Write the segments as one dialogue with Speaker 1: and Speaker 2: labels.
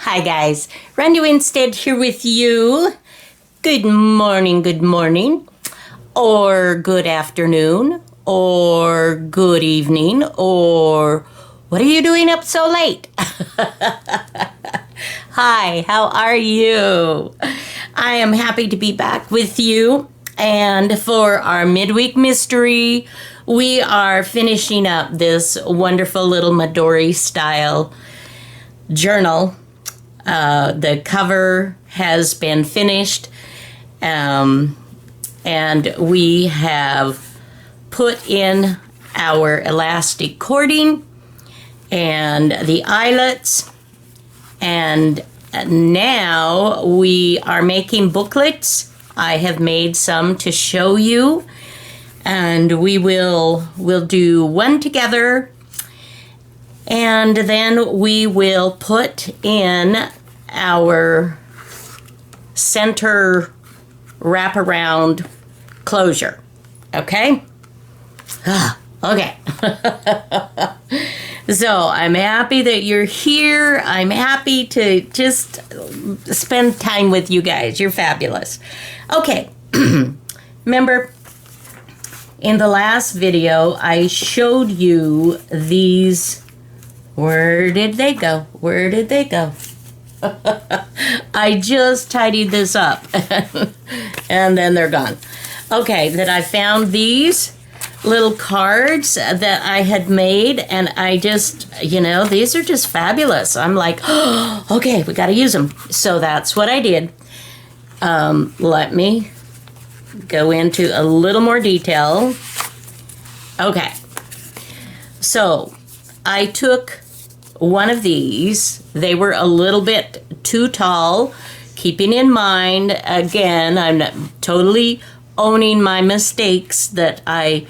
Speaker 1: Hi guys, Ronda Winstead here with you. Good morning, or good afternoon, or good evening, or what are you doing up so late? Hi, how are you? I am happy to be back with you. And for our midweek mystery, we are finishing up this wonderful little Midori Style Journal. The cover has been finished, and we have put in our elastic cording and the eyelets, and now we are making booklets. I have made some to show you, and we'll do one together. And then we will put in our center wraparound closure. Okay? Okay. So I'm happy that you're here. I'm happy to just spend time with you guys. You're fabulous. Okay. Remember, in the last video, I showed you these. Where did they go? Where did they go? I just tidied this up and then they're gone. Okay, that I found these little cards that I had made, and I just, these are just fabulous. I'm like, oh, okay, we got to use them. So that's what I did. Let me go into a little more detail. Okay, so I took one of these. They were a little bit too tall, keeping in mind, again, I'm not totally owning my mistakes that I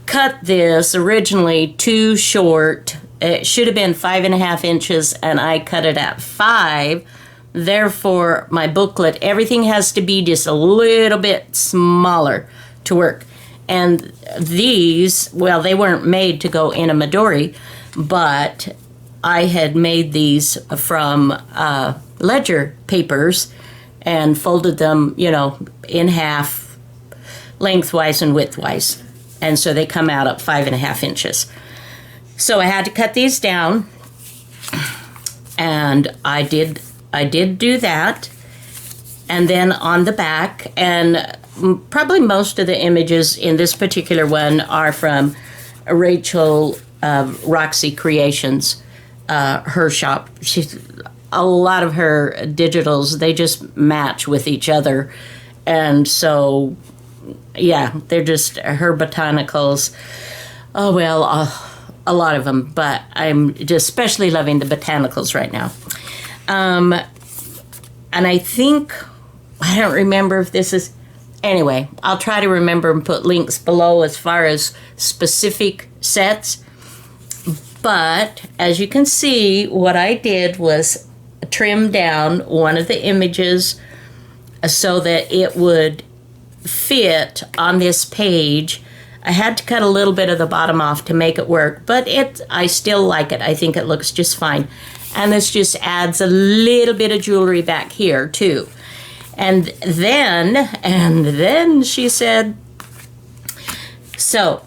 Speaker 1: cut this originally too short. It should have been 5.5 inches, and I cut it at 5. Therefore, my booklet, everything has to be just a little bit smaller to work. And these, well, they weren't made to go in a Midori, but I had made these from ledger papers and folded them, in half, lengthwise and widthwise. And so they come out at 5.5 inches. So I had to cut these down, and I did do that. And then on the back, and probably most of the images in this particular one are from Rachel Roxy Creations, her shop. A lot of her digitals, they just match with each other. And so, yeah, they're just her botanicals. Oh, well, a lot of them, but I'm just especially loving the botanicals right now. And I think, I don't remember if this is, anyway, I'll try to remember and put links below as far as specific sets. But as you can see, what I did was trim down one of the images so that it would fit on this page. I had to cut a little bit of the bottom off to make it work, but I still like it. I think it looks just fine. And this just adds a little bit of jewelry back here too. And then she said, so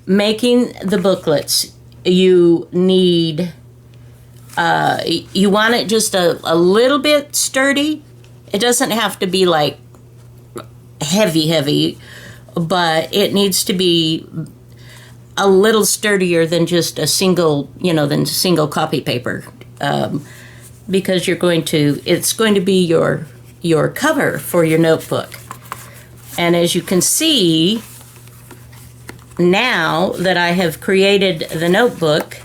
Speaker 1: making the booklets, you need, you want it just a little bit sturdy. It doesn't have to be like heavy, but it needs to be a little sturdier than just a single, than single copy paper, because it's going to be your cover for your notebook. And as you can see, now that I have created the notebook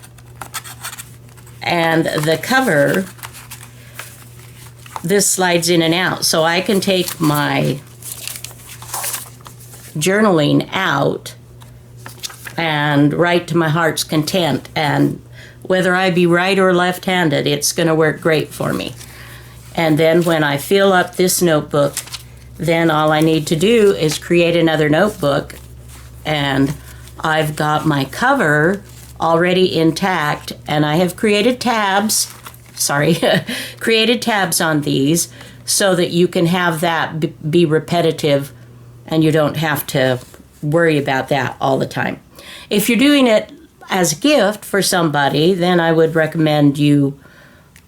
Speaker 1: and the cover, this slides in and out. So I can take my journaling out and write to my heart's content. And whether I be right or left-handed, it's going to work great for me. And then when I fill up this notebook, then all I need to do is create another notebook, and I've got my cover already intact, and I have created tabs created tabs on these so that you can have that be repetitive and you don't have to worry about that all the time. If you're doing it as a gift for somebody, then I would recommend you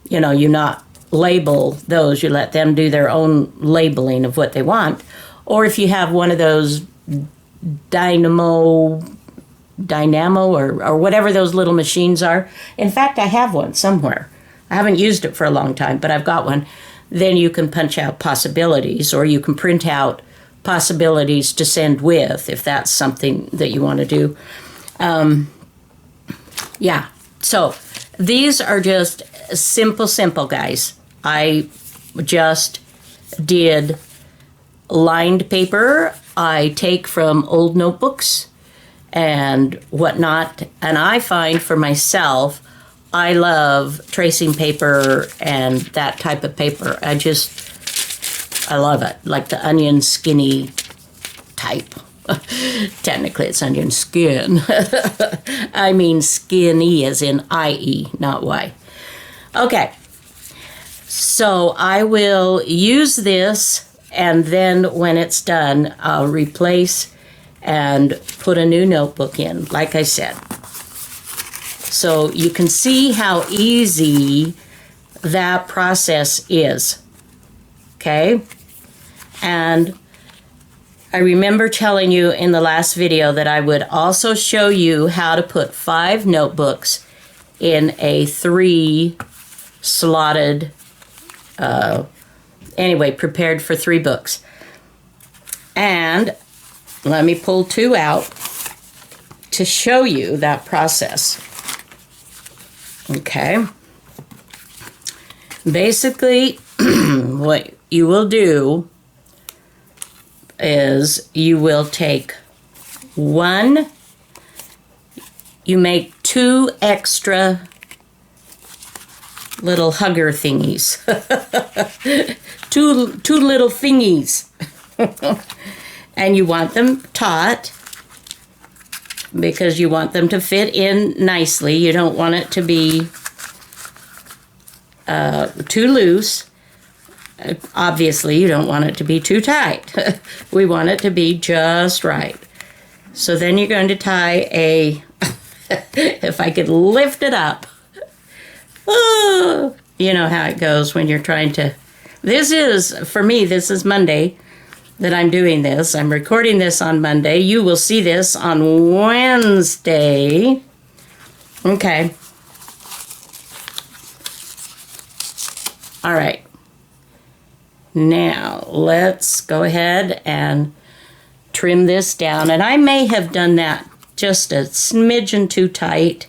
Speaker 1: not label those. You let them do their own labeling of what they want. Or if you have one of those dynamo or whatever those little machines are. In fact, I have one somewhere. I haven't used it for a long time, but I've got one. Then you can punch out possibilities, or you can print out possibilities to send with, if that's something that you want to do. Yeah, so these are just simple, guys. I just did lined paper. I take from old notebooks and whatnot, and I find for myself, I love tracing paper and that type of paper. I love it, like the onion skinny type. Technically, it's onion skin. I mean skinny as in I-E, not Y. Okay, so I will use this, and then when it's done, I'll replace and put a new notebook in, like I said. So you can see how easy that process is, okay? And I remember telling you in the last video that I would also show you how to put 5 notebooks in a 3 slotted, anyway, prepared for 3 books. And let me pull 2 out to show you that process. Okay. Basically, what you will do is you will take one, you make 2 extra little hugger thingies. two little thingies. And you want them taut because you want them to fit in nicely. You don't want it to be too loose. Obviously, you don't want it to be too tight. We want it to be just right. So then you're going to tie a, if I could lift it up. Oh, you know how it goes when you're trying to, for me, this is Monday that I'm doing this. I'm recording this on Monday. You will see this on Wednesday. Okay. All right. Now, let's go ahead and trim this down. And I may have done that just a smidgen too tight.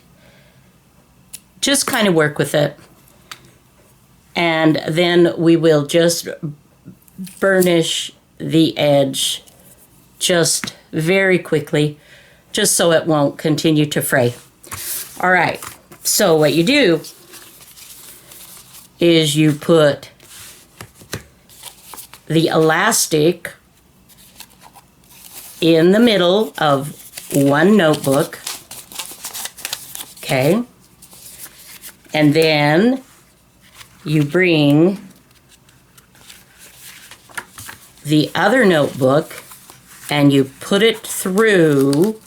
Speaker 1: Just kind of work with it. And then we will just burnish the edge just very quickly, just so it won't continue to fray. All right, so what you do is you put the elastic in the middle of one notebook, okay? And then you bring the other notebook and you put it through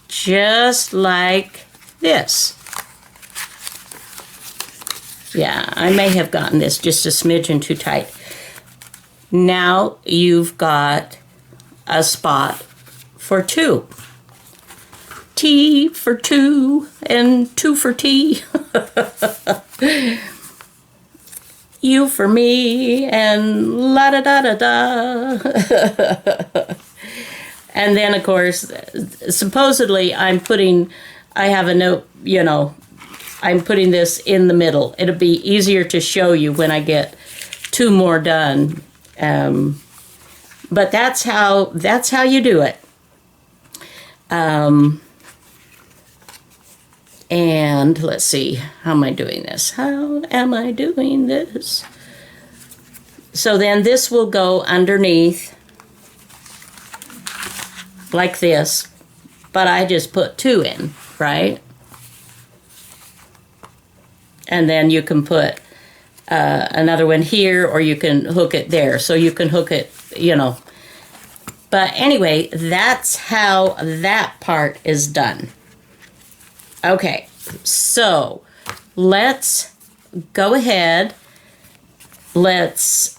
Speaker 1: just like this. Yeah, I may have gotten this just a smidgen too tight. Now you've got a spot for 2. T for 2 and 2 for T. You for me and la da da da da. And then of course, supposedly I have a note, I'm putting this in the middle. It'll be easier to show you when I get 2 more done. But that's how you do it. And let's see, how am I doing this? How am I doing this? So then this will go underneath like this, but I just put 2 in, right? and then you can put another one here, or you can hook it there. So you can hook it, you know. But anyway, that's how that part is done. Okay, so let's go ahead. Let's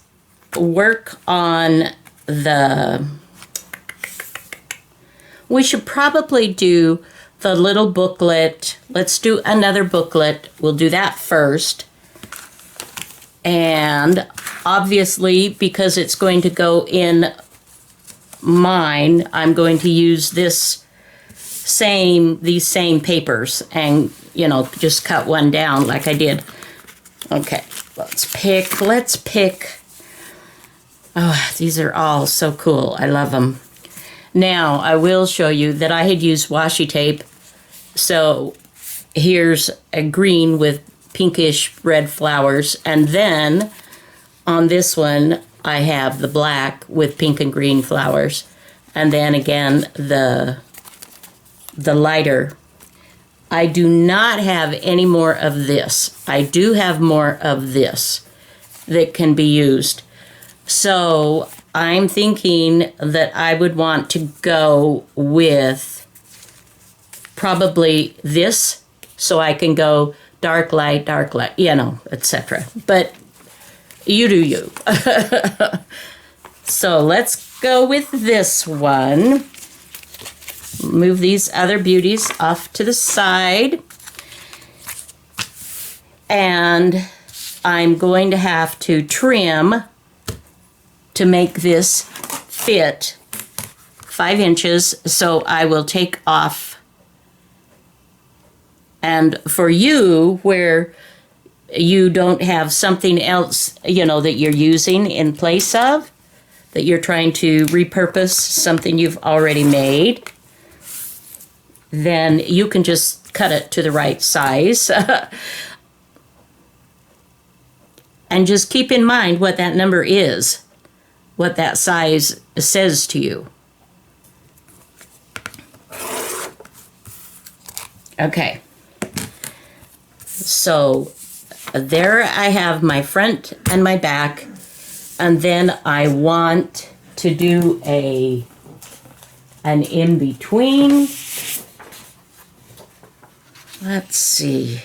Speaker 1: work on the... We should probably do the little booklet. Let's do another booklet. We'll do that first. And obviously, because it's going to go in mine, I'm going to use these same papers and, you know, just cut one down like I did. Okay, let's pick. Oh, these are all so cool. I love them. Now, I will show you that I had used washi tape. So here's a green with pinkish red flowers. And then on this one, I have the black with pink and green flowers. And then again, the lighter. I do not have any more of this. I do have more of this that can be used. So I'm thinking that I would want to go with probably this, so I can go dark light, you know, etc. But you do you. So let's go with this one. Move these other beauties off to the side. And I'm going to have to trim to make this fit 5 inches. So I will take off. And for you, where you don't have something else, you know, that you're using in place of, that you're trying to repurpose something you've already made, then you can just cut it to the right size. And just keep in mind what that number is, what that size says to you. Okay. So there I have my front and my back, and then I want to do an in-between. Let's see.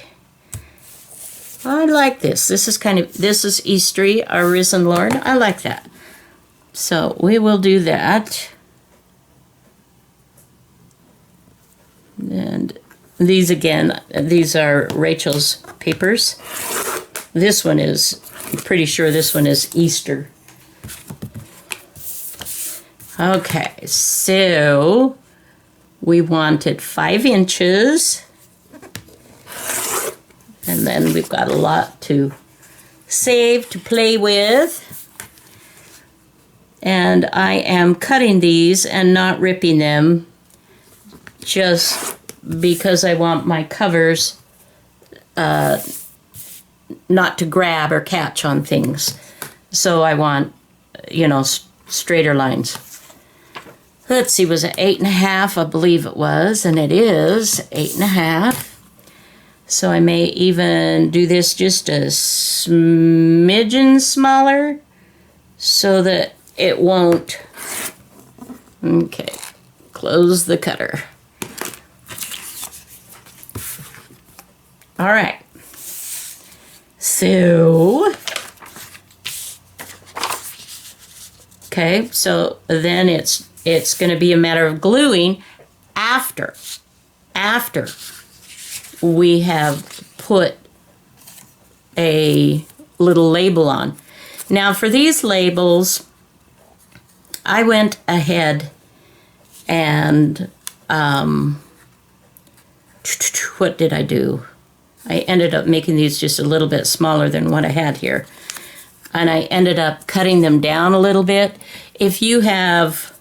Speaker 1: I like this. This is Eastery, our risen Lord. I like that. So we will do that. And these again, these are Rachel's papers. This one is, I'm pretty sure this one is Easter. Okay, so we wanted 5 inches. And then we've got a lot to save, to play with. And I am cutting these and not ripping them, just because I want my covers not to grab or catch on things. So I want, you know, straighter lines. Let's see, was it 8.5? I believe it was, and it is 8.5. So I may even do this just a smidgen smaller so that it won't. Okay, close the cutter. All right. So, okay, so then it's going to be a matter of gluing after we have put a little label on. Now for these labels, I went ahead and what did I do? I ended up making these just a little bit smaller than what I had here. And I ended up cutting them down a little bit. If you have,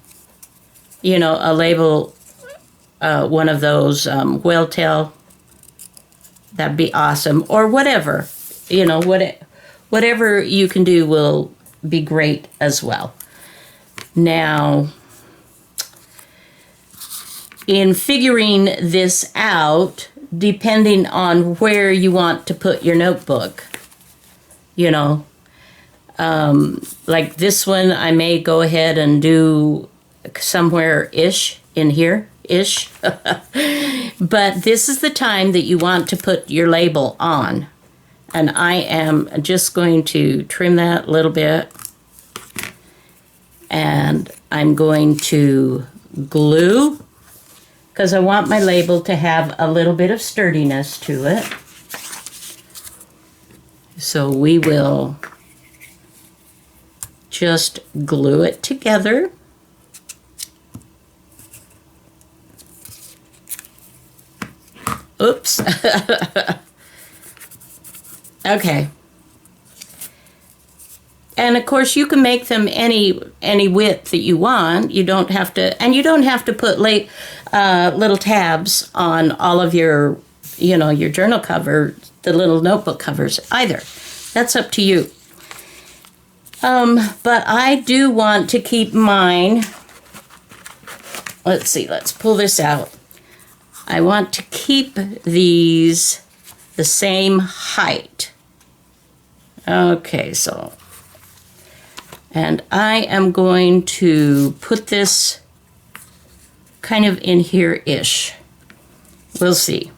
Speaker 1: you know, a label, one of those whale tail, that'd be awesome. Or whatever, you know, whatever you can do will be great as well. Now, in figuring this out, depending on where you want to put your notebook. You know, like this one, I may go ahead and do somewhere-ish in here-ish. But this is the time that you want to put your label on. And I am just going to trim that a little bit. And I'm going to glue, because I want my label to have a little bit of sturdiness to it. So we will just glue it together. Oops. Okay. And of course, you can make them any width that you want. You don't have to, and you don't have to put little tabs on all of your, your journal cover, the little notebook covers either. That's up to you. But I do want to keep mine. Let's see. Let's pull this out. I want to keep these the same height. Okay, so. And I am going to put this kind of in here-ish. We'll see.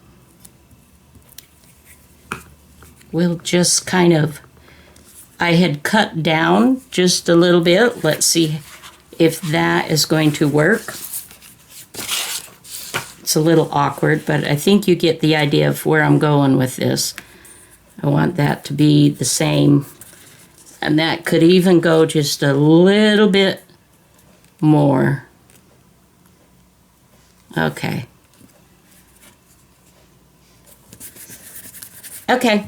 Speaker 1: We'll just kind of, I had cut down just a little bit. Let's see if that is going to work. It's a little awkward, but I think you get the idea of where I'm going with this. I want that to be the same. And that could even go just a little bit more. Okay. Okay.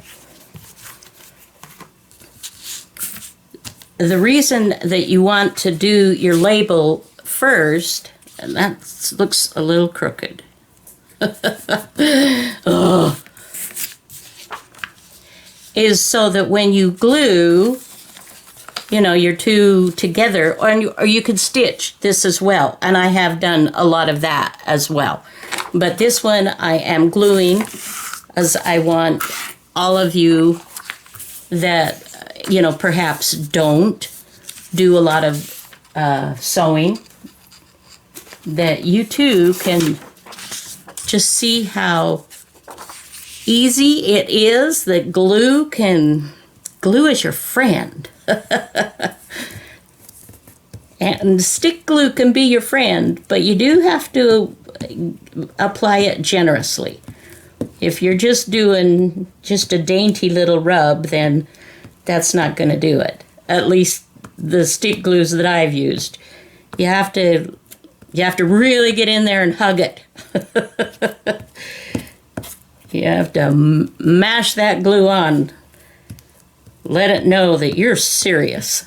Speaker 1: The reason that you want to do your label first, and that looks a little crooked. Oh. Is so that when you glue, your two together, or you could stitch this as well. And I have done a lot of that as well. But this one I am gluing, as I want all of you that, perhaps don't do a lot of sewing, that you too can just see how easy it is, that glue is your friend. And stick glue can be your friend, but you do have to apply it generously. If you're just doing just a dainty little rub, then that's not going to do it. At least the stick glues that I've used. You have to really get in there and hug it. You have to mash that glue on. Let it know that you're serious.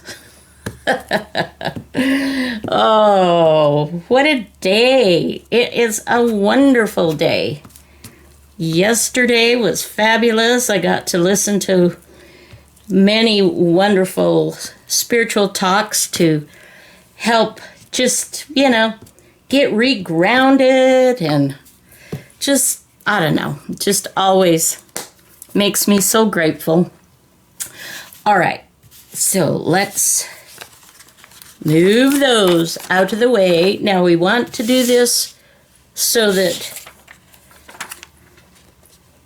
Speaker 1: Oh, what a day. It is a wonderful day. Yesterday was fabulous. I got to listen to many wonderful spiritual talks to help just, get regrounded and just, I don't know, just always makes me so grateful. All right, so let's move those out of the way. Now we want to do this so that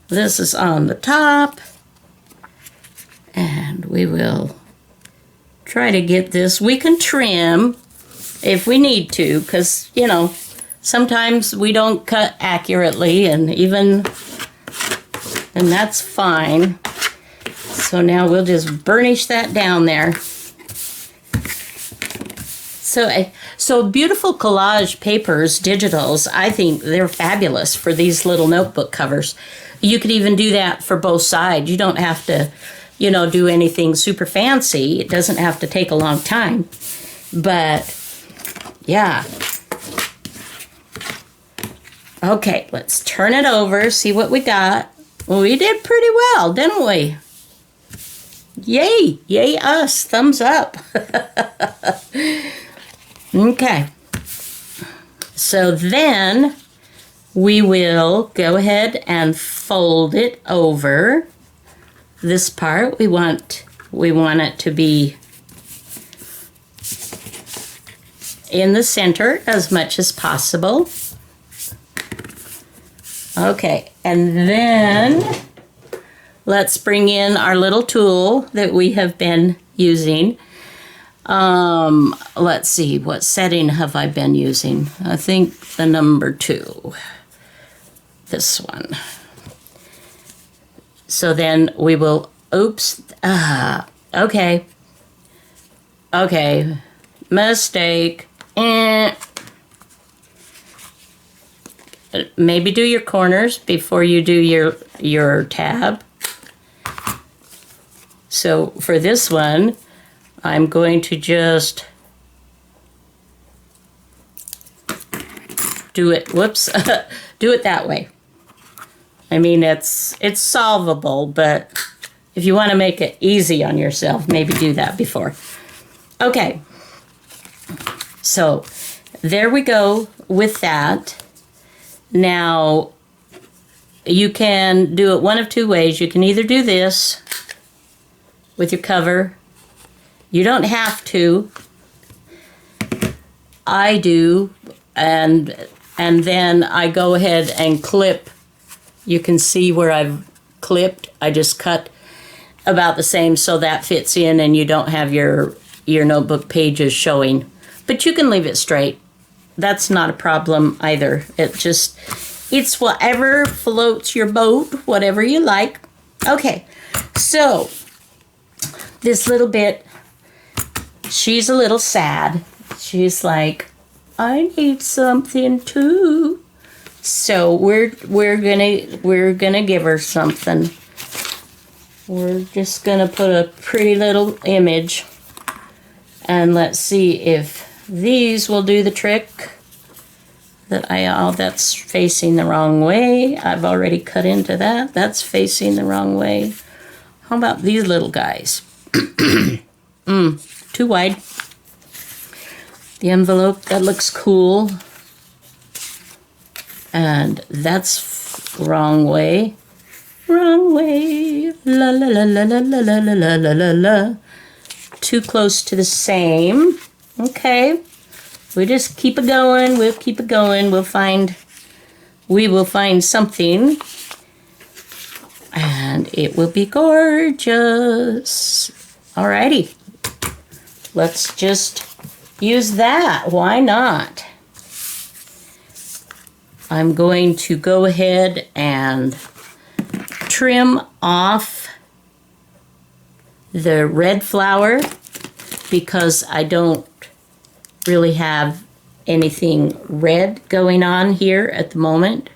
Speaker 1: this is on the top, and we will try to get this. We can trim if we need to, because, sometimes we don't cut accurately, and that's fine. So now we'll just burnish that down there. So beautiful collage papers, digitals, I think they're fabulous for these little notebook covers. You could even do that for both sides. You don't have to, do anything super fancy. It doesn't have to take a long time. But, yeah. Okay, let's turn it over, see what we got. Well, we did pretty well, didn't we? Yay! Yay us! Thumbs up! Okay. So then, we will go ahead and fold it over this part. We want it to be in the center as much as possible. Okay, and then let's bring in our little tool that we have been using. Let's see, what setting have I been using? I think the number 2. This one. So then we will, okay, mistake. Maybe do your corners before you do your tab. So for this one, I'm going to just do it, do it that way. I mean, it's solvable, but if you want to make it easy on yourself, maybe do that before. Okay, so there we go with that. Now, you can do it one of 2 ways. You can either do this with your cover. You don't have to. I do, and then I go ahead and clip. You can see where I've clipped. I just cut about the same so that fits in and you don't have your notebook pages showing. But you can leave it straight. That's not a problem either. It's whatever floats your boat, whatever you like. Okay, so this little bit, she's a little sad. She's like, I need something too. So we're gonna give her something. We're just gonna put a pretty little image, and let's see if these will do the trick. That's facing the wrong way. I've already cut into that. That's facing the wrong way. How about these little guys? Too wide. The envelope, that looks cool. And that's wrong way. Wrong way. La la la la la la la la la la la. Too close to the same. Okay. We just keep it going. We'll keep it going. We will find something. And it will be gorgeous. Alrighty. Let's just use that. Why not? I'm going to go ahead and trim off the red flower because I don't really have anything red going on here at the moment.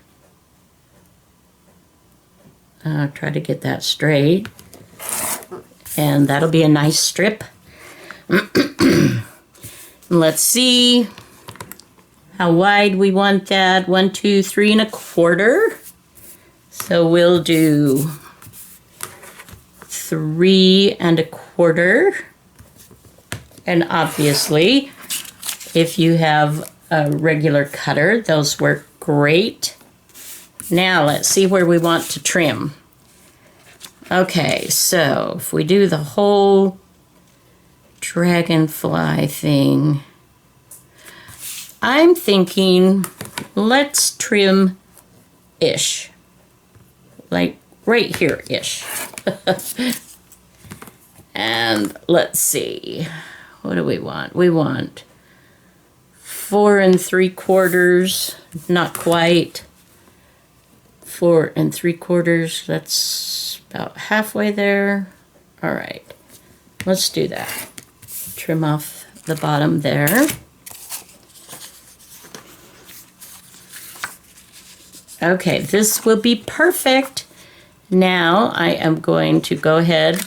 Speaker 1: I'll try to get that straight. And that'll be a nice strip. Let's see how wide we want that. 1, 2, 3 1/4. So we'll do 3 1/4. And obviously, if you have a regular cutter, those work great. Now let's see where we want to trim. Okay, so if we do the whole dragonfly thing, I'm thinking let's trim-ish. Like right here-ish. And let's see. What do we want? We want 4 3/4. Not quite. 4 3/4. That's about halfway there. All right. Let's do that. Trim off the bottom there. Okay, this will be perfect. Now I am going to go ahead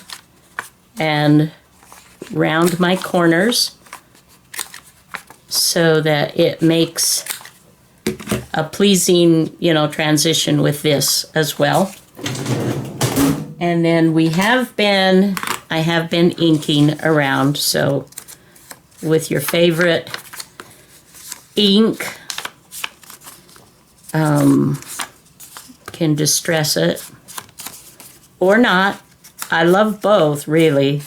Speaker 1: and round my corners so that it makes a pleasing, transition with this as well. And then I have been inking around, so with your favorite ink, can distress it or not. I love both, really.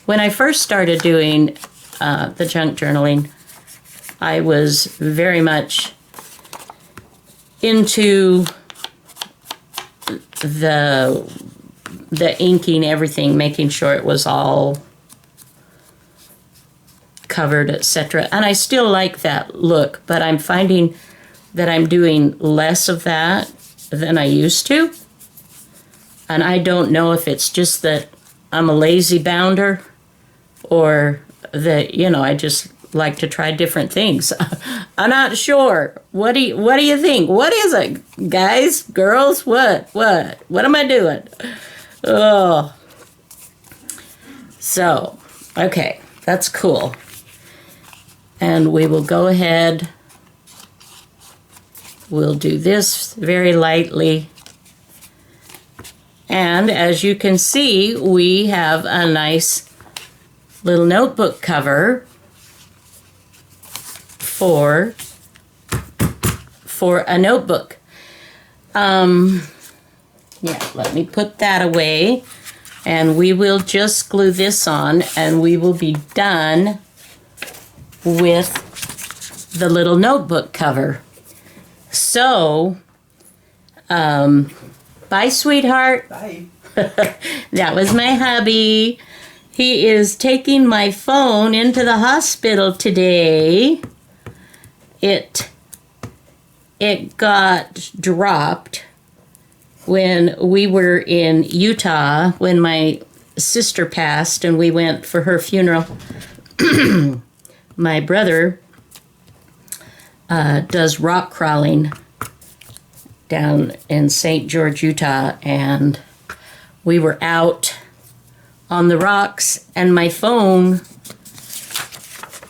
Speaker 1: When I first started doing the junk journaling, I was very much into the inking everything, making sure it was all covered, etc. And I still like that look, but I'm finding that I'm doing less of that than I used to. And I don't know if it's just that I'm a lazy bounder or that, I just like to try different things. I'm not sure. What do you think? What is it, guys, girls? What am I doing? Oh. So, okay, that's cool. And we will go ahead. We'll do this very lightly. And as you can see, we have a nice little notebook cover for a notebook. Yeah, let me put that away. And we will just glue this on and we will be done with the little notebook cover. So, bye, sweetheart.
Speaker 2: Bye.
Speaker 1: That was my hubby. He is taking my phone into the hospital today. It got dropped when we were in Utah when my sister passed and we went for her funeral. My brother does rock crawling down in St. George, Utah, and we were out on the rocks and my phone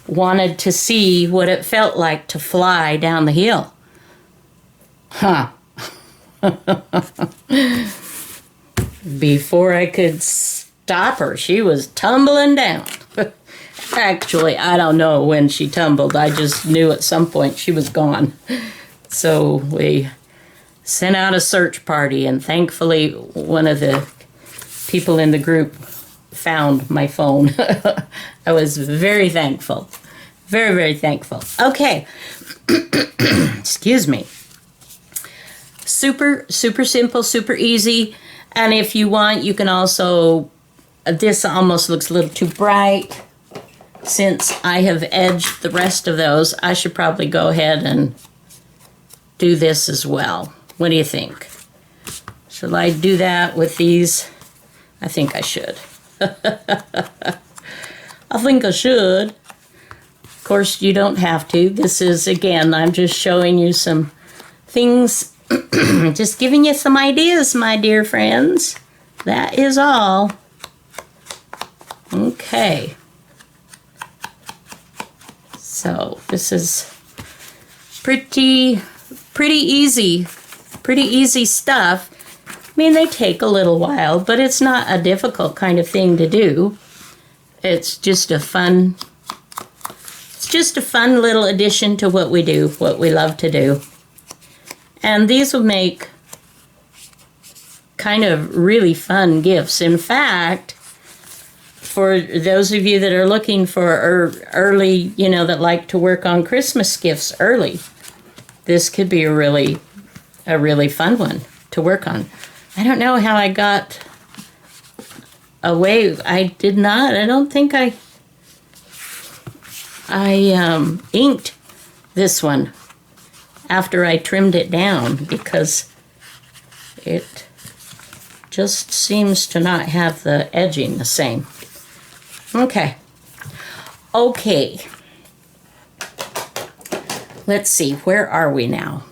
Speaker 1: wanted to see what it felt like to fly down the hill. Huh. Before I could stop her, she was tumbling down. Actually, I don't know when she tumbled. I just knew at some point she was gone. So we sent out a search party, and thankfully one of the people in the group found my phone. I was very thankful. Very, very thankful. Okay. Excuse me. Super, super simple, super easy. And if you want, you can also, this almost looks a little too bright. Since I have edged the rest of those, I should probably go ahead and do this as well. What do you think? Shall I do that with these? I think I should. I think I should. Of course, you don't have to. This is, again, I'm just showing you some things, just giving you some ideas, my dear friends. That is all. Okay. So this is pretty easy stuff. I mean, they take a little while, but it's not a difficult kind of thing to do. It's just a fun little addition to what we do, what we love to do. And these will make kind of really fun gifts. In fact, for those of you that are looking for early, that like to work on Christmas gifts early, this could be a really fun one to work on. I don't know how I got away. I don't think I inked this one after I trimmed it down because it just seems to not have the edging the same. Okay. Let's see, where are we now?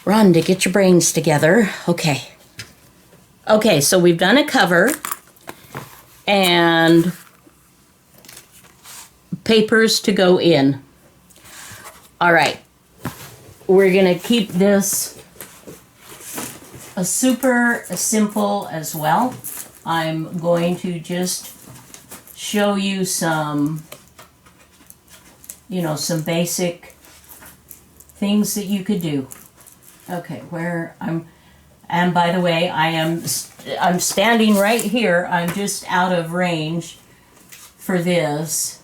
Speaker 1: Ronda, get your brains together. Okay, so we've done a cover and papers to go in. All right, we're gonna keep this super simple as well. I'm going to just show you some, some basic things that you could do. Okay, and by the way, I'm standing right here. I'm just out of range for this.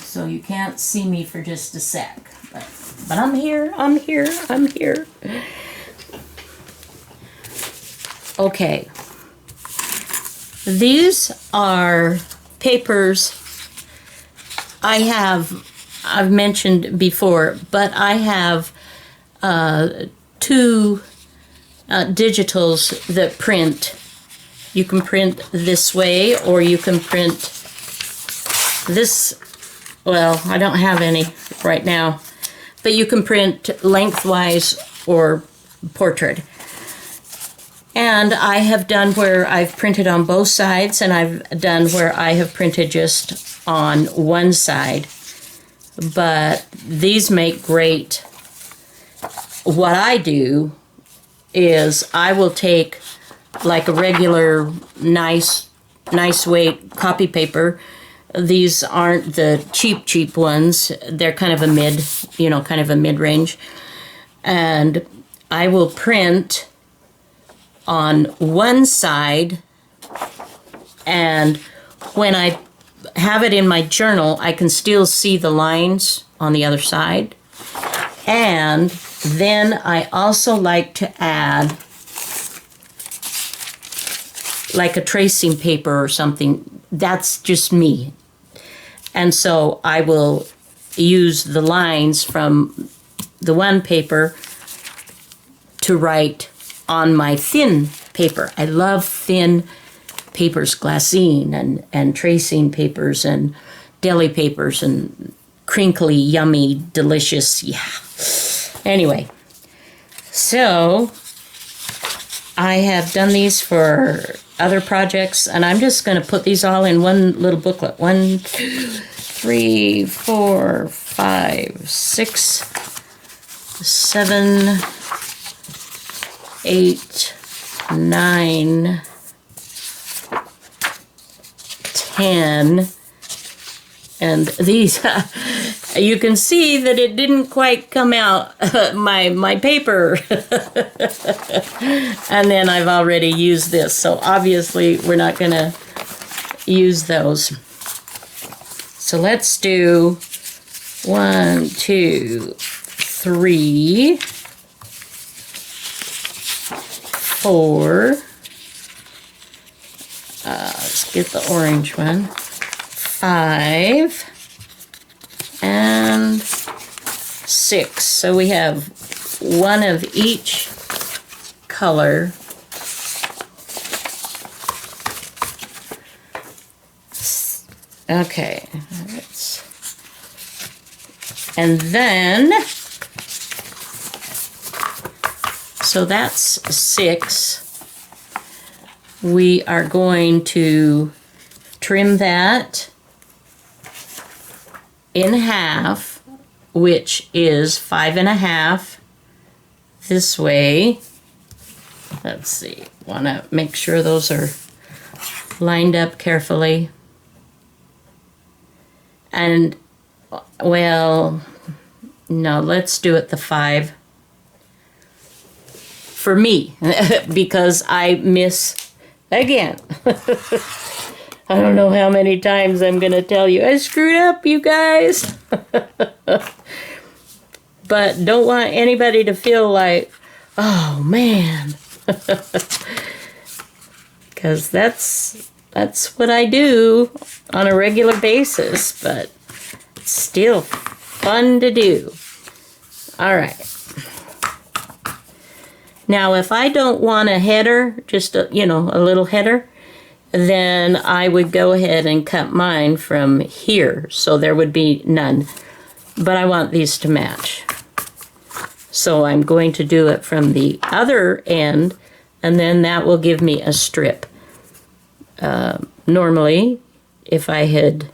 Speaker 1: So you can't see me for just a sec. But I'm here. Okay. These are papers I've mentioned before, but I have two digitals that print. You can print this way, or you can print this. Well, I don't have any right now, but you can print lengthwise or portrait. And I have done where I've printed on both sides, and I've done where I have printed just on one side. But these make great. What I do is I will take like a regular nice weight copy paper. These aren't the cheap ones. They're kind of a mid-range. And I will print on one side, and when I have it in my journal, I can still see the lines on the other side. And then I also like to add like a tracing paper or something. That's just me. And so I will use the lines from the one paper to write on my thin paper. I love thin papers, glassine and tracing papers and deli papers and crinkly, yummy, delicious. Yeah. Anyway, so I have done these for other projects, and I'm just going to put these all in one little booklet. 1, 2, 3, 4, 5, 6, 7, 8, 9, 10, and these, you can see that it didn't quite come out, my paper, and then I've already used this, so obviously we're not going to use those. So let's do 1, 2, 3, 4, let's get the orange one, 5, and 6. So we have one of each color. Okay, and then, so that's 6. We are going to trim that in half, which is 5.5 this way. Let's see, want to make sure those are lined up carefully. And, well, no, let's do it the 5. For me, because I miss again. I don't know how many times I'm going to tell you, I screwed up, you guys. But don't want anybody to feel like, oh, man. Because that's what I do on a regular basis, but it's still fun to do. All right. Now, if I don't want a header, just a little header, then I would go ahead and cut mine from here, so there would be none. But I want these to match. So I'm going to do it from the other end, and then that will give me a strip. Normally, if I had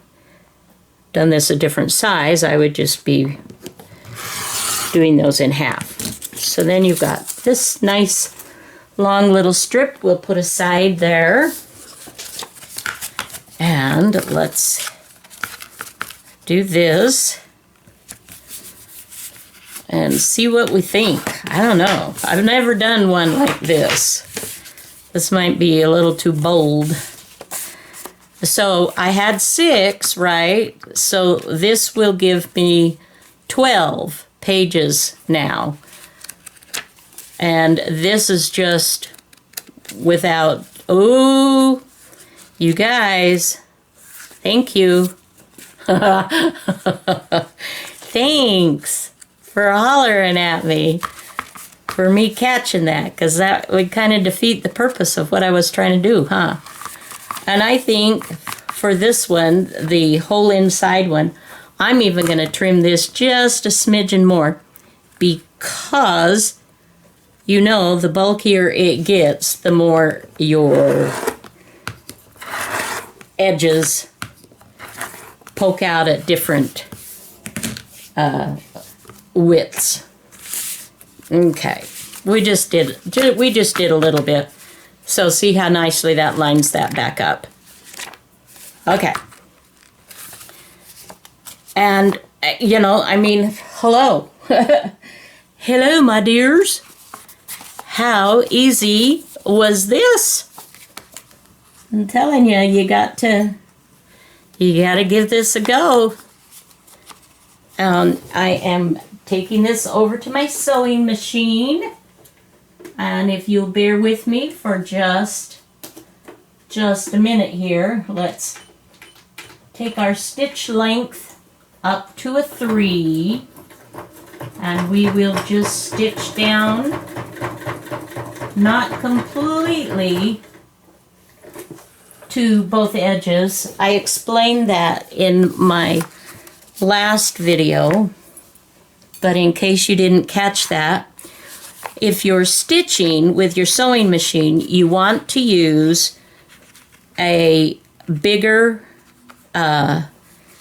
Speaker 1: done this a different size, I would just be doing those in half. So then you've got this nice long little strip we'll put aside there. And And let's do this and see what we think. I don't know. I've never done one like this. This might be a little too bold. So I had 6, right? So this will give me 12 pages now. And this is just without, oh, you guys, thank you. Thanks for hollering at me, for me catching that, because that would kind of defeat the purpose of what I was trying to do, huh? And I think for this one, the whole inside one, I'm even going to trim this just a smidgen more, because, you know, the bulkier it gets, the more your edges poke out at different widths. Okay, we just did a little bit. So see how nicely that lines that back up. Okay. And you know, I mean, hello. Hello, my dears. How easy was this? I'm telling you, you gotta give this a go. I am taking this over to my sewing machine, and if you'll bear with me for just a minute here, let's take our stitch length up to a 3, and we will just stitch down, not completely to both edges. I explained that in my last video, but in case you didn't catch that, if you're stitching with your sewing machine, you want to use a bigger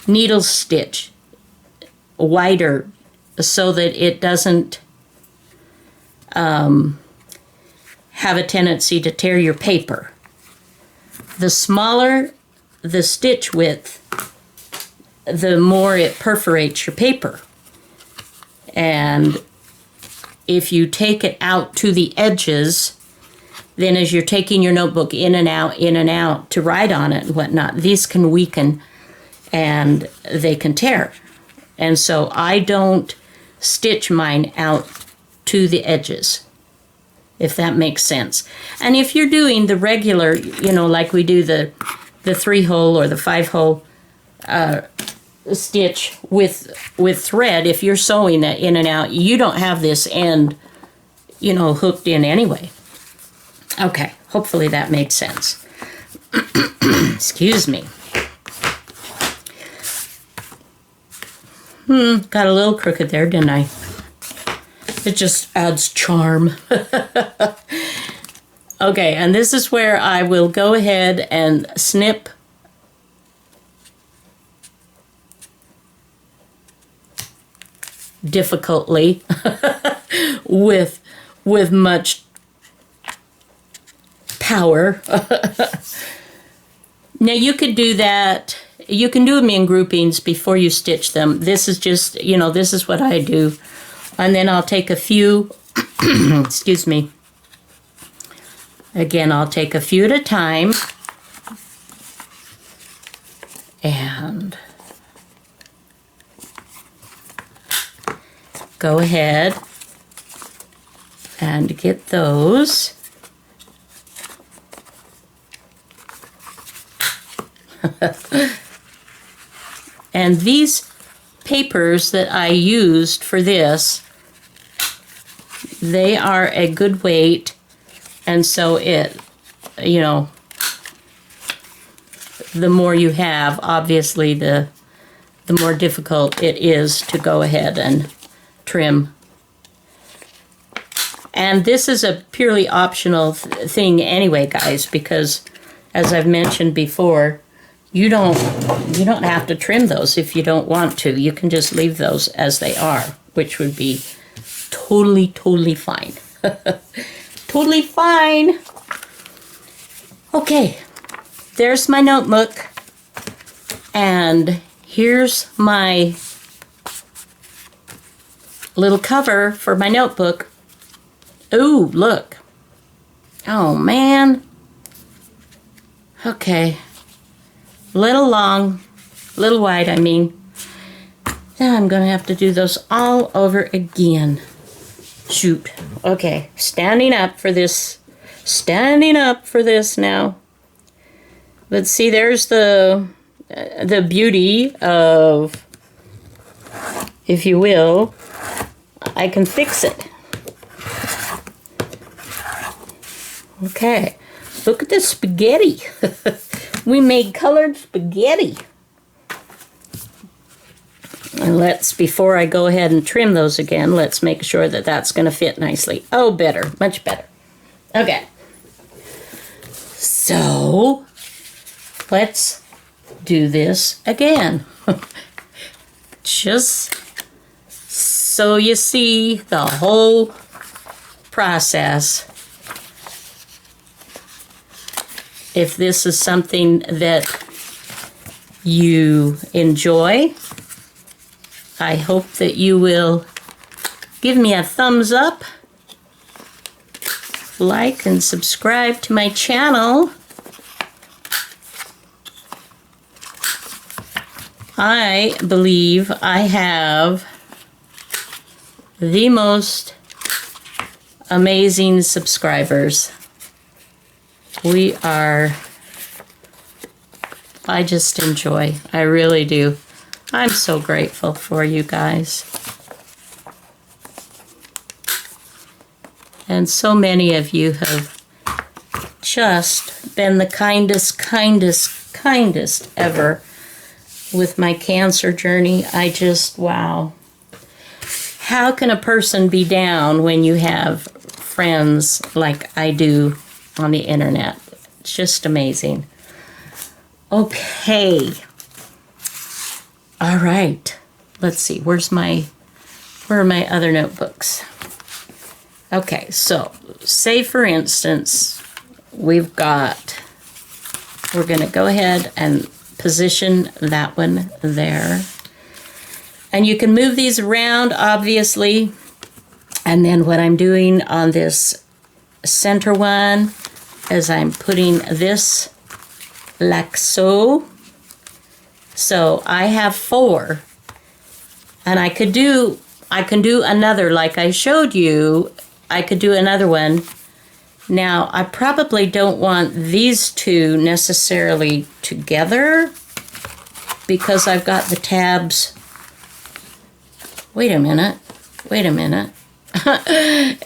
Speaker 1: needle stitch, wider, so that it doesn't have a tendency to tear your paper. The smaller the stitch width, the more it perforates your paper. And if you take it out to the edges, then as you're taking your notebook in and out to write on it and whatnot, these can weaken and they can tear. And so I don't stitch mine out to the edges, if that makes sense. And if you're doing the regular, you know, like we do the 3-hole or the 5-hole stitch with thread, if you're sewing that in and out, you don't have this end, you know, hooked in anyway. Okay, hopefully that makes sense. Excuse me. Got a little crooked there, didn't I? It just adds charm. Okay, and this is where I will go ahead and snip difficultly with much power. Now you could do that. You can do them in groupings before you stitch them. This is just, you know, this is what I do. And then I'll take a few, excuse me. Again, I'll take a few at a time. And go ahead and get those. And these papers that I used for this, they are a good weight, and so it, you know, the more you have, obviously the more difficult it is to go ahead and trim. And this is a purely optional thing anyway, guys, because as I've mentioned before, you don't have to trim those if you don't want to. You can just leave those as they are, which would be totally fine. Totally fine. Okay, there's my notebook. And here's my little cover for my notebook. Ooh, look. Oh, man. Okay. Little long, little wide, I mean. Now I'm going to have to do those all over again. Shoot. Okay, standing up for this. Standing up for this now. But see, there's the beauty of, if you will, I can fix it. Okay, look at this spaghetti. We made colored spaghetti. And before I go ahead and trim those again, let's make sure that that's going to fit nicely. Oh, better, much better. Okay. So, let's do this again. Just so you see the whole process. If this is something that you enjoy, I hope that you will give me a thumbs up, like and subscribe to my channel. I believe I have the most amazing subscribers. I just enjoy. I really do. I'm so grateful for you guys. And so many of you have just been the kindest ever with my cancer journey. Wow. How can a person be down when you have friends like I do on the internet? It's just amazing. Okay. All right. Let's see. Where are my other notebooks? Okay, so say for instance, we're going to go ahead and position that one there. And you can move these around, obviously. And then what I'm doing on this center one is I'm putting this like so. So I have 4. And I can do another like I showed you. I could do another one. Now, I probably don't want these two necessarily together because I've got the tabs. Wait a minute.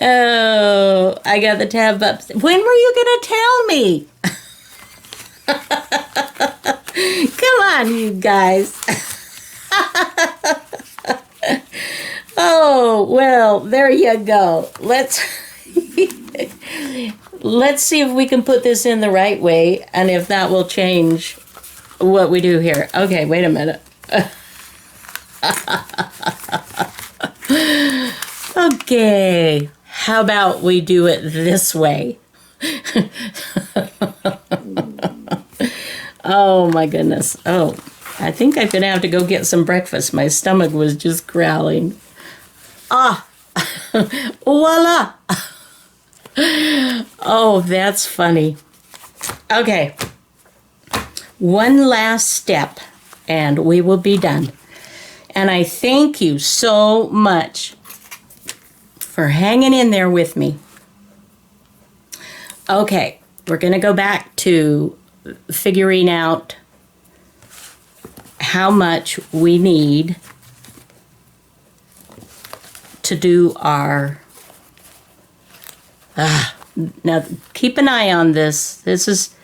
Speaker 1: Oh, I got the tab up. When were you going to tell me? Come on, you guys. Oh, well, there you go. Let's see if we can put this in the right way and if that will change what we do here. Okay, wait a minute. Okay, how about we do it this way? Oh my goodness. Oh, I think I'm gonna have to go get some breakfast. My stomach was just growling. Ah, voila. Oh, that's funny. Okay, one last step and we will be done. And I thank you so much for hanging in there with me. Okay, we're going to go back to figuring out how much we need to do our... now, keep an eye on this. This is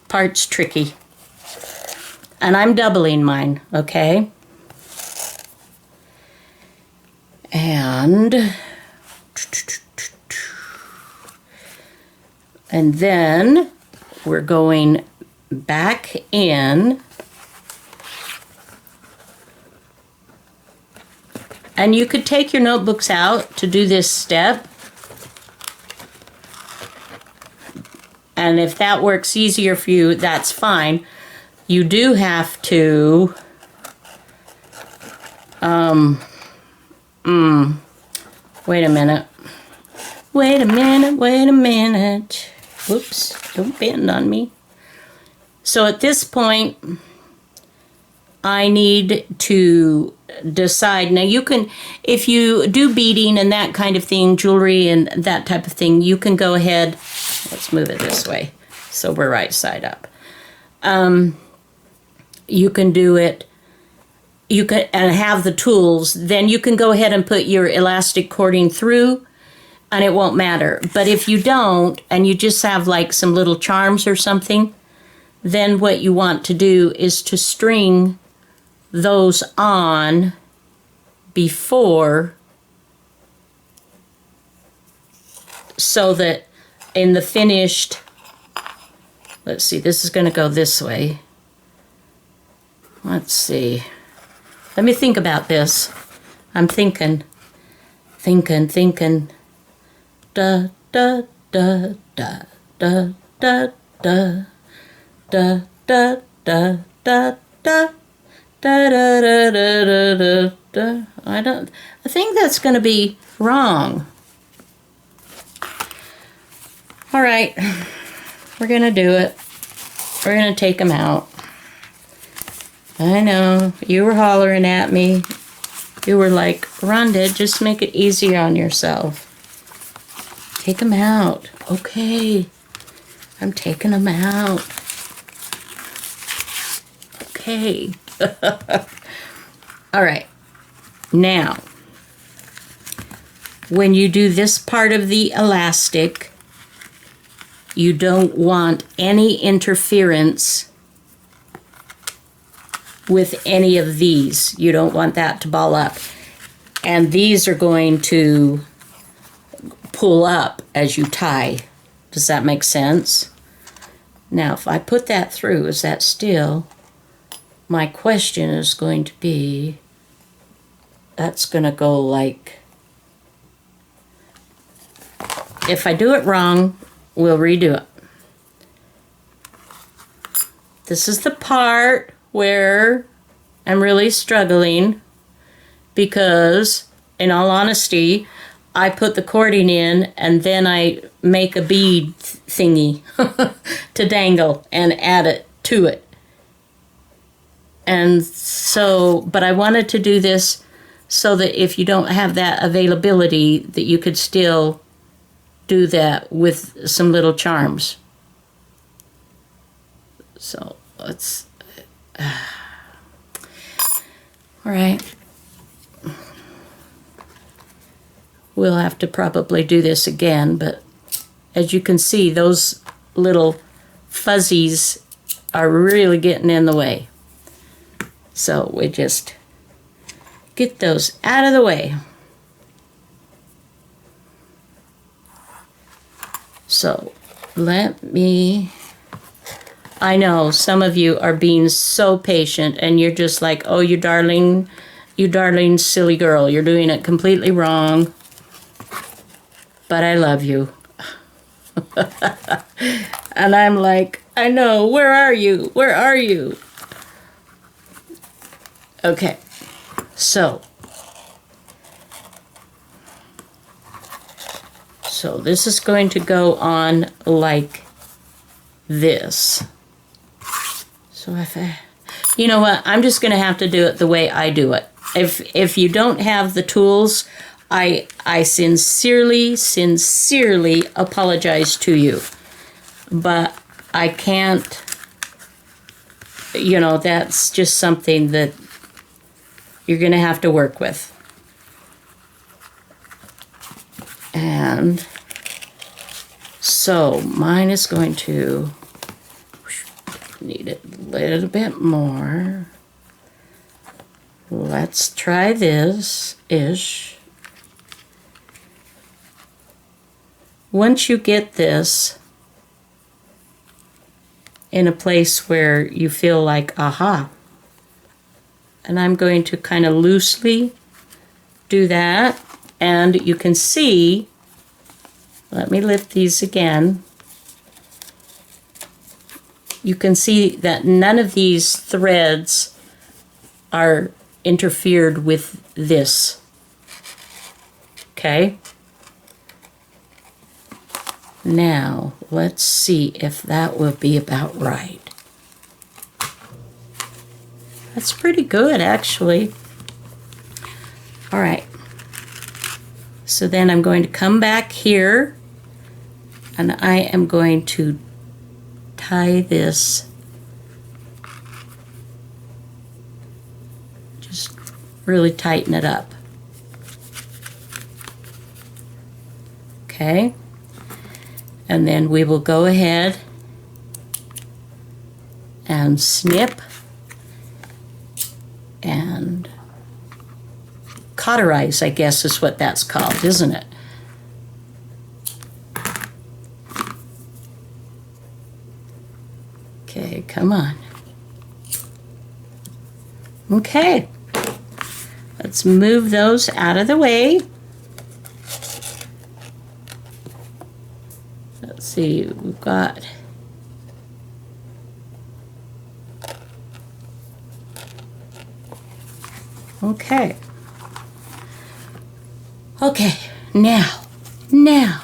Speaker 1: parts tricky. And I'm doubling mine, okay? And then we're going back in. And you could take your notebooks out to do this step. And if that works easier for you, that's fine. you do have to, wait a minute. Wait a minute. Whoops, don't bend on me. So at this point, I need to decide. Now you can, if you do beading and that kind of thing, jewelry and that type of thing, you can go ahead, let's move it this way so we're right side up. You can do it, you can, and have the tools, then you can go ahead and put your elastic cording through and it won't matter. But if you don't, and you just have like some little charms or something, then what you want to do is to string those on before, so that in the finished, let's see, this is going to go this way. Let's see. Let me think about this. I'm thinking. Da, da, da, da, da, da, da, da, da, da, da, da. Da, da, da, da, da, da. I think that's going to be wrong. All right, we're going to do it. We're going to take them out. I know, you were hollering at me. You were like, Rhonda, just make it easier on yourself. Take them out. Okay, I'm taking them out. Okay. All right, now when you do this part of the elastic, you don't want any interference with any of these. You don't want that to ball up, and these are going to pull up as you tie. Does that make sense? Now if I put that through, is that still? My question is going to be, that's going to go like, if I do it wrong, we'll redo it. This is the part where I'm really struggling because, in all honesty, I put the cording in and then I make a bead thingy to dangle and add it to it. And so, but I wanted to do this so that if you don't have that availability, that you could still do that with some little charms. So let's, all right. We'll have to probably do this again, but as you can see, those little fuzzies are really getting in the way. So we just get those out of the way. So let me, I know some of you are being so patient and you're just like, oh, you darling silly girl, you're doing it completely wrong. But I love you. And I'm like, I know, where are you? Where are you? Okay, so this is going to go on like this. So if I, you know what, I'm just going to have to do it the way I do it. If you don't have the tools, I sincerely apologize to you. But I can't, you know, that's just something that you're going to have to work with. And so mine is going to need it a little bit more. Let's try this-ish. Once you get this in a place where you feel like, aha, and I'm going to kind of loosely do that, and you can see, let me lift these again. you can see that none of these threads are interfered with this. Okay? Now, let's see if that will be about right. That's pretty good, actually. All right. So then I'm going to come back here, and I am going to tie this. Just really tighten it up. Okay. And then we will go ahead and snip and cauterize, I guess is what that's called, isn't it? Okay, come on. Okay, let's move those out of the way. Let's see, we've got okay. Okay, now,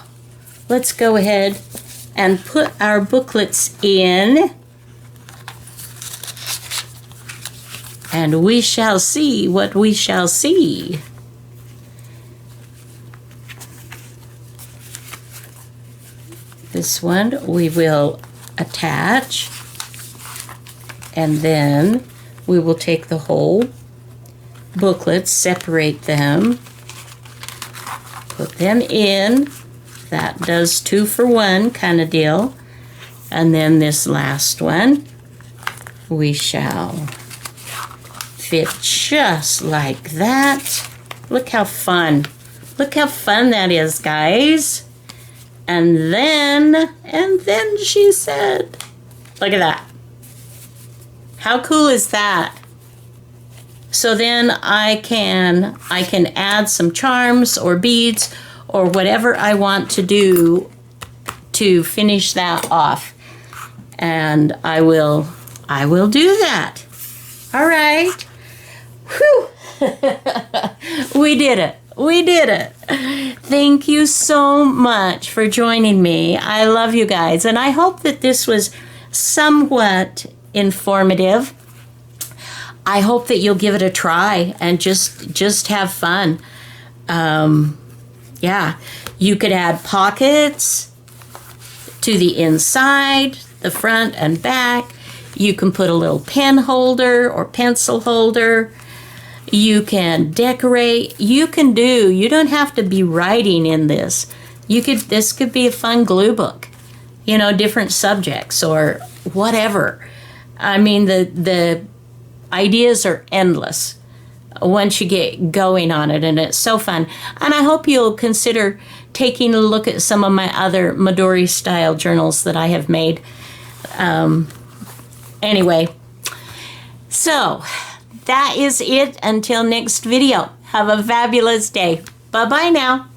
Speaker 1: let's go ahead and put our booklets in, and we shall see what we shall see. This one we will attach, and then we will take the whole booklets, separate them, put them in. That does 2 for 1 kind of deal. And then this last one we shall fit just like that. Look how fun. Look how fun that is, guys. And then she said, look at that. How cool is that? So then I can add some charms or beads or whatever I want to do to finish that off. And I will do that. All right. Whew. We did it. We did it. Thank you so much for joining me. I love you guys, and I hope that this was somewhat informative. I hope that you'll give it a try and just have fun. Yeah, you could add pockets to the inside, the front and back. You can put a little pen holder or pencil holder. You can decorate. You don't have to be writing in this. This could be a fun glue book, different subjects or whatever. I mean, the ideas are endless once you get going on it, and it's so fun. And I hope you'll consider taking a look at some of my other Midori Style journals that I have made. Anyway, so that is it until next video. Have a fabulous day. Bye-bye now.